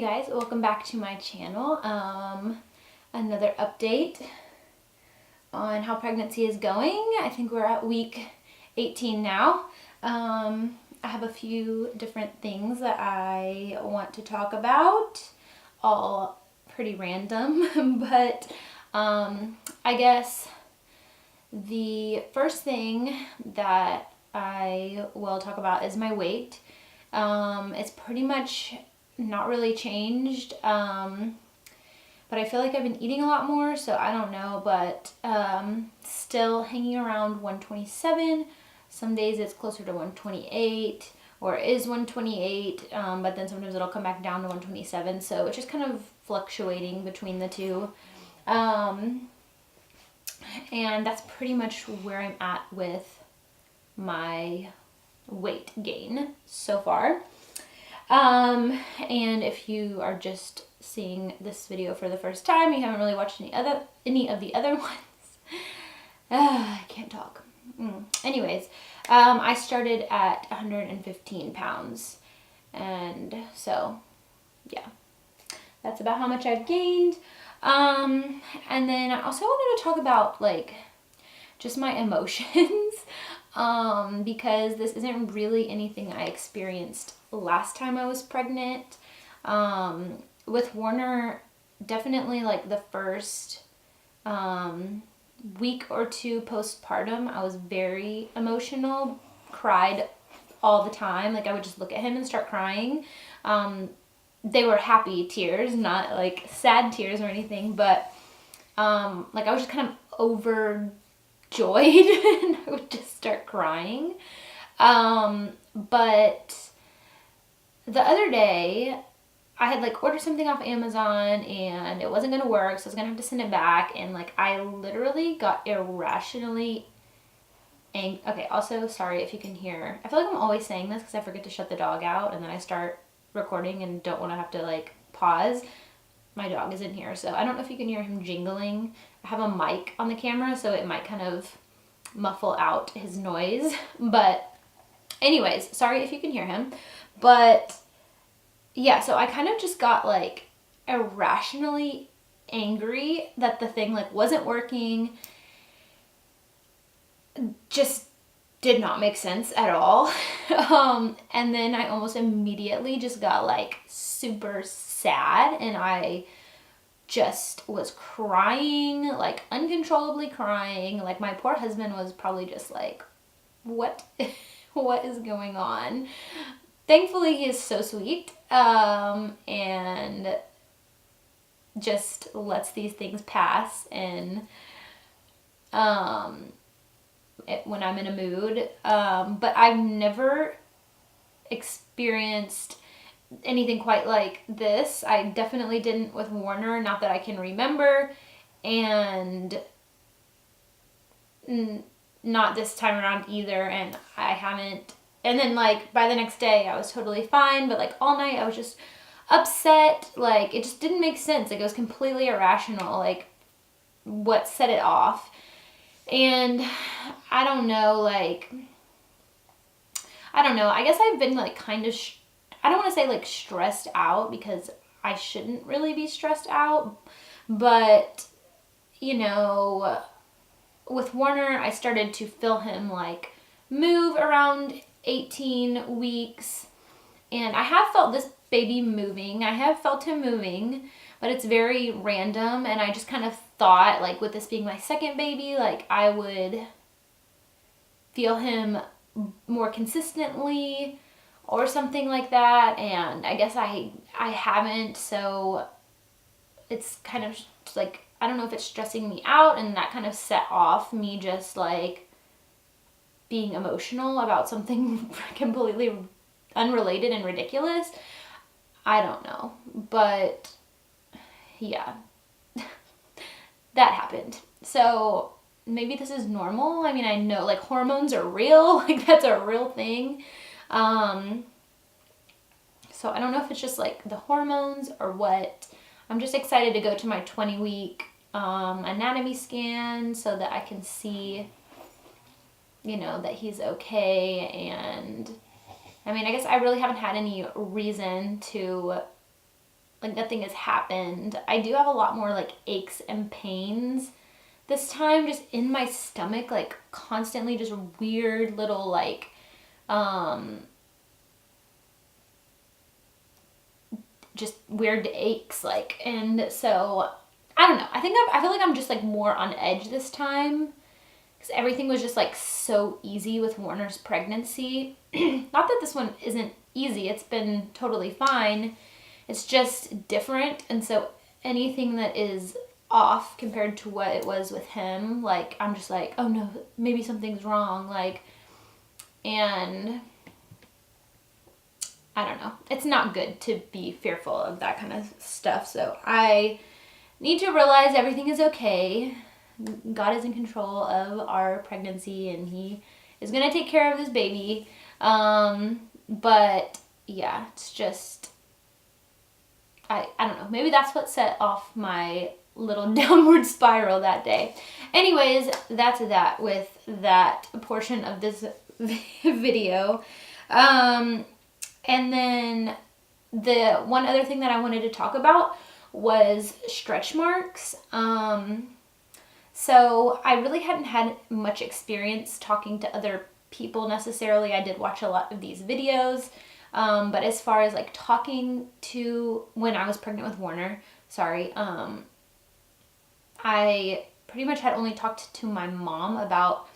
guys, welcome back to my channel. Another update on how pregnancy is going. I think we're at week 18 now. I have a few different things that I want to talk about, all pretty random, but I guess the first thing that I will talk about is my weight. It's pretty much not really changed, but I feel like I've been eating a lot more, so I don't know, but still hanging around 127. Some days it's closer to 128, or it is 128, but then sometimes it'll come back down to 127, so it's just kind of fluctuating between the two. And that's pretty much where I'm at with my weight gain so far. And if you are just seeing this video for the first time, you haven't really watched any of the other ones. I can't talk. Anyways, I started at 115 pounds, and so yeah, that's about how much I've gained. And then I also wanted to talk about like just my emotions, because this isn't really anything I experienced last time I was pregnant. With Warner, definitely like the first week or two postpartum, I was very emotional, cried all the time. Like I would just look at him and start crying. They were happy tears, not like sad tears or anything, but like I was just kind of overjoyed and I would just start crying. But the other day I had like ordered something off Amazon and it wasn't gonna work, so I was gonna have to send it back, and like I literally got irrationally angry. Okay, also sorry if you can hear, I feel like I'm always saying this because I forget to shut the dog out and then I start recording and don't want to have to like pause. My dog is in here, so I don't know if you can hear him jingling. I have a mic on the camera, so it might kind of muffle out his noise, but anyways, sorry if you can hear him. But yeah, so I kind of just got like irrationally angry that the thing like wasn't working. Just did not make sense at all. And then I almost immediately just got like super sad, and I just was crying, like uncontrollably crying. Like my poor husband was probably just like, what is going on? Thankfully he is so sweet, and just lets these things pass, and when I'm in a mood, but I've never experienced anything quite like this. I definitely didn't with Warner, not that I can remember, and not this time around either, and I haven't. And then like by the next day I was totally fine, but like all night I was just upset. Like it just didn't make sense. Like it was completely irrational, like what set it off. And I don't know, like, I don't know. I guess I've been like kind of, I don't want to say like stressed out, because I shouldn't really be stressed out. But, you know, with Warner, I started to feel him like move around 18 weeks. And I have felt this baby moving. I have felt him moving, but it's very random. And I just kind of thought, like, with this being my second baby, like I would feel him more consistently or something like that, and I guess I haven't, so it's kind of like, I don't know if it's stressing me out, and that kind of set off me just like being emotional about something completely unrelated and ridiculous. I don't know, but yeah, that happened. So maybe this is normal. I mean, I know like hormones are real, like that's a real thing. So I don't know if it's just like the hormones or what. I'm just excited to go to my 20-week anatomy scan so that I can see, you know, that he's okay. And I mean, I guess I really haven't had any reason to like nothing has happened. I do have a lot more like aches and pains this time, just in my stomach, like constantly just weird little like just weird aches, like, and so I don't know. I feel like I'm just like more on edge this time because everything was just like so easy with Warner's pregnancy. Not that this one isn't easy. It's been totally fine. It's just different, and so anything that is off compared to what it was with him, like I'm just like, oh no, maybe something's wrong, like, and I don't know. It's not good to be fearful of that kind of stuff. So I need to realize everything is okay. God is in control of our pregnancy and he is going to take care of this baby. But yeah, it's just, I don't know. Maybe that's what set off my little downward spiral that day. Anyways, that's that with that portion of this video. And then the one other thing that I wanted to talk about was stretch marks. So I really hadn't had much experience talking to other people necessarily. I did watch a lot of these videos. But as far as like talking to when I was pregnant with Warner, I pretty much had only talked to my mom about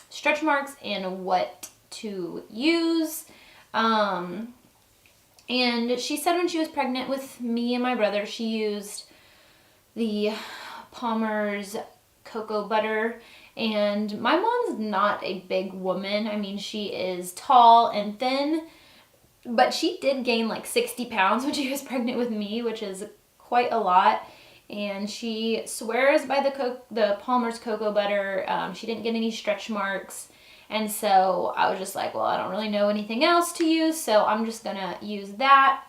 stretch marks and what to use. And she said when she was pregnant with me and my brother, she used the Palmer's cocoa butter. And my mom's not a big woman. I mean, she is tall and thin, but she did gain like 60 pounds when she was pregnant with me, which is quite a lot. And she swears by the Palmer's cocoa butter. She didn't get any stretch marks. And so I was just like, well, I don't really know anything else to use, so I'm just gonna use that.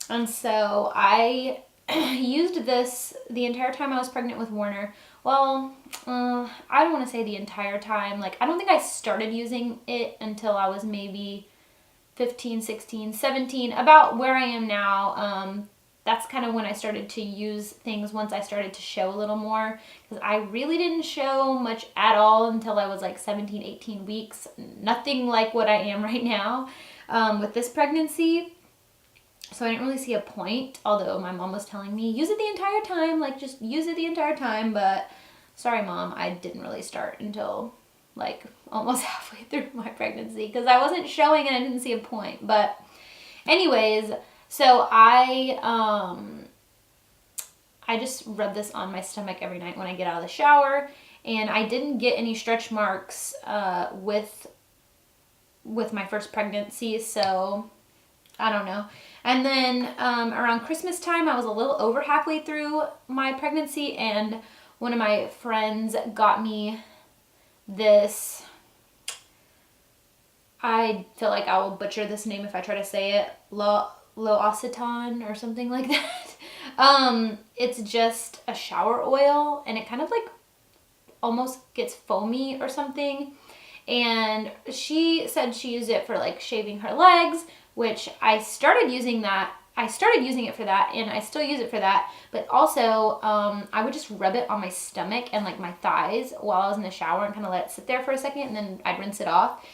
And so I used this the entire time I was pregnant with Warner. Well, I don't want to say the entire time. Like, I don't think I started using it until I was maybe 15, 16, 17, about where I am now. That's kind of when I started to use things once I started to show a little more, because I really didn't show much at all until I was like 17, 18 weeks. Nothing like what I am right now with this pregnancy. So I didn't really see a point, although my mom was telling me, use it the entire time, like just use it the entire time. But sorry, Mom, I didn't really start until like almost halfway through my pregnancy because I wasn't showing and I didn't see a point. But anyways, so I just rub this on my stomach every night when I get out of the shower, and I didn't get any stretch marks with my first pregnancy, so I don't know. And then around Christmas time, I was a little over halfway through my pregnancy, and one of my friends got me this, I feel like I will butcher this name if I try to say it, L'Occitane or something like that. It's just a shower oil, and it kind of like almost gets foamy or something. And she said she used it for like shaving her legs, which I started using that. I started using it for that, and I still use it for that. But also, I would just rub it on my stomach and like my thighs while I was in the shower and kind of let it sit there for a second, and then I'd rinse it off.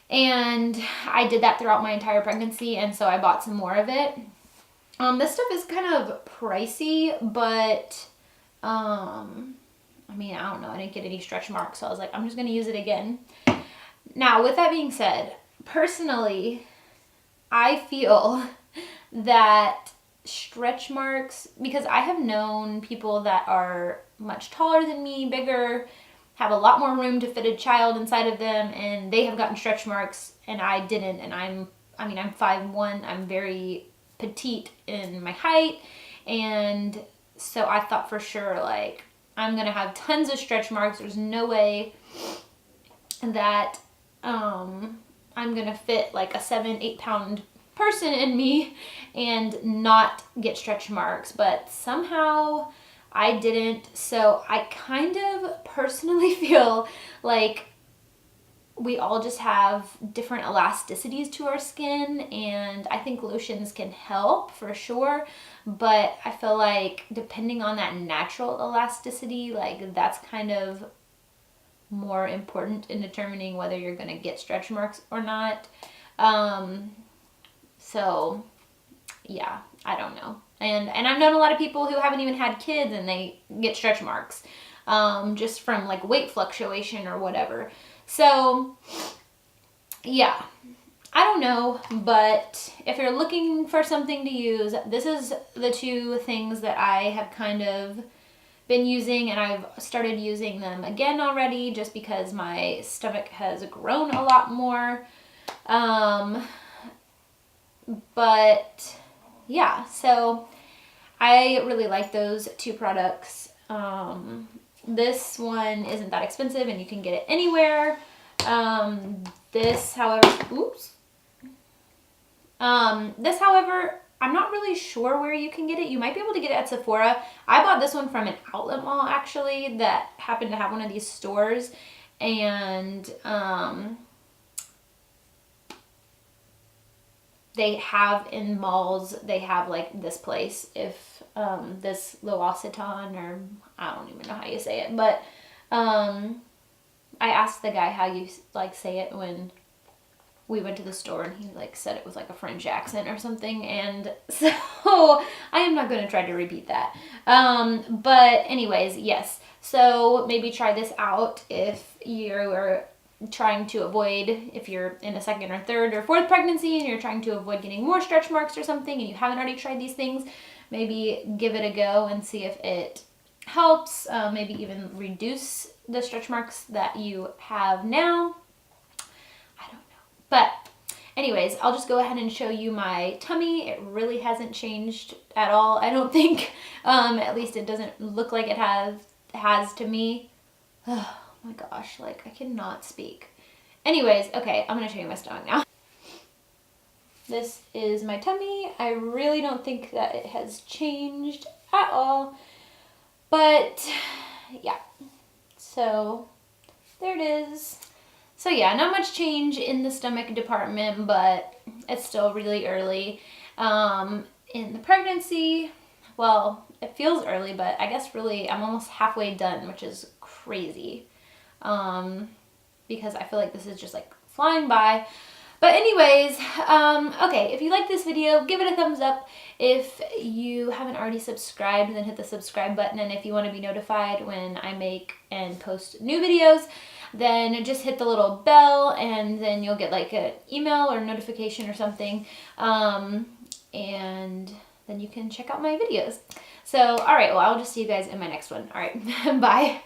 And I did that throughout my entire pregnancy, and so I bought some more of it. This stuff is kind of pricey, but I mean, I don't know. I didn't get any stretch marks, so I was like, I'm just going to use it again. Now, with that being said, personally, I feel that stretch marks, because I have known people that are much taller than me, bigger, have a lot more room to fit a child inside of them, and they have gotten stretch marks, and I didn't. And I'm 5'1", I'm very petite in my height, and so I thought for sure, like, I'm gonna have tons of stretch marks. There's no way that I'm gonna fit like a 7-8 pound person in me and not get stretch marks, but somehow I didn't. So I kind of personally feel like we all just have different elasticities to our skin, and I think lotions can help for sure, but I feel like depending on that natural elasticity, like that's kind of more important in determining whether you're going to get stretch marks or not. So yeah, I don't know. And I've known a lot of people who haven't even had kids and they get stretch marks, just from like weight fluctuation or whatever. So yeah, I don't know, but if you're looking for something to use, this is the two things that I have kind of been using, and I've started using them again already just because my stomach has grown a lot more. But yeah, so I really like those two products. This one isn't that expensive and you can get it anywhere. This, however, I'm not really sure where you can get it. You might be able to get it at Sephora. I bought this one from an outlet mall, actually, that happened to have one of these stores. And they have in malls, they have like this place, if this L'Occitane, or I don't even know how you say it, but I asked the guy how you like say it when we went to the store, and he like said it was like a French accent or something, and so I am not going to try to repeat that. But anyways, yes, so maybe try this out if you're trying to avoid, if you're in a second or third or fourth pregnancy and you're trying to avoid getting more stretch marks or something and you haven't already tried these things, maybe give it a go and see if it helps, maybe even reduce the stretch marks that you have now. I don't know. But anyways, I'll just go ahead and show you my tummy. It really hasn't changed at all, I don't think. At least it doesn't look like it has to me. Oh my gosh, like I cannot speak. Anyways, okay, I'm gonna show you my stomach now. This is my tummy. I really don't think that it has changed at all, but yeah, so there it is. So yeah, not much change in the stomach department, but it's still really early in the pregnancy. Well, it feels early, but I guess really I'm almost halfway done, which is crazy. Because I feel like this is just like flying by. But anyways, okay, if you like this video, give it a thumbs up. If you haven't already subscribed, then hit the subscribe button. And if you want to be notified when I make and post new videos, then just hit the little bell, and then you'll get like an email or notification or something. And then you can check out my videos. So, all right, well, I'll just see you guys in my next one. All right, bye.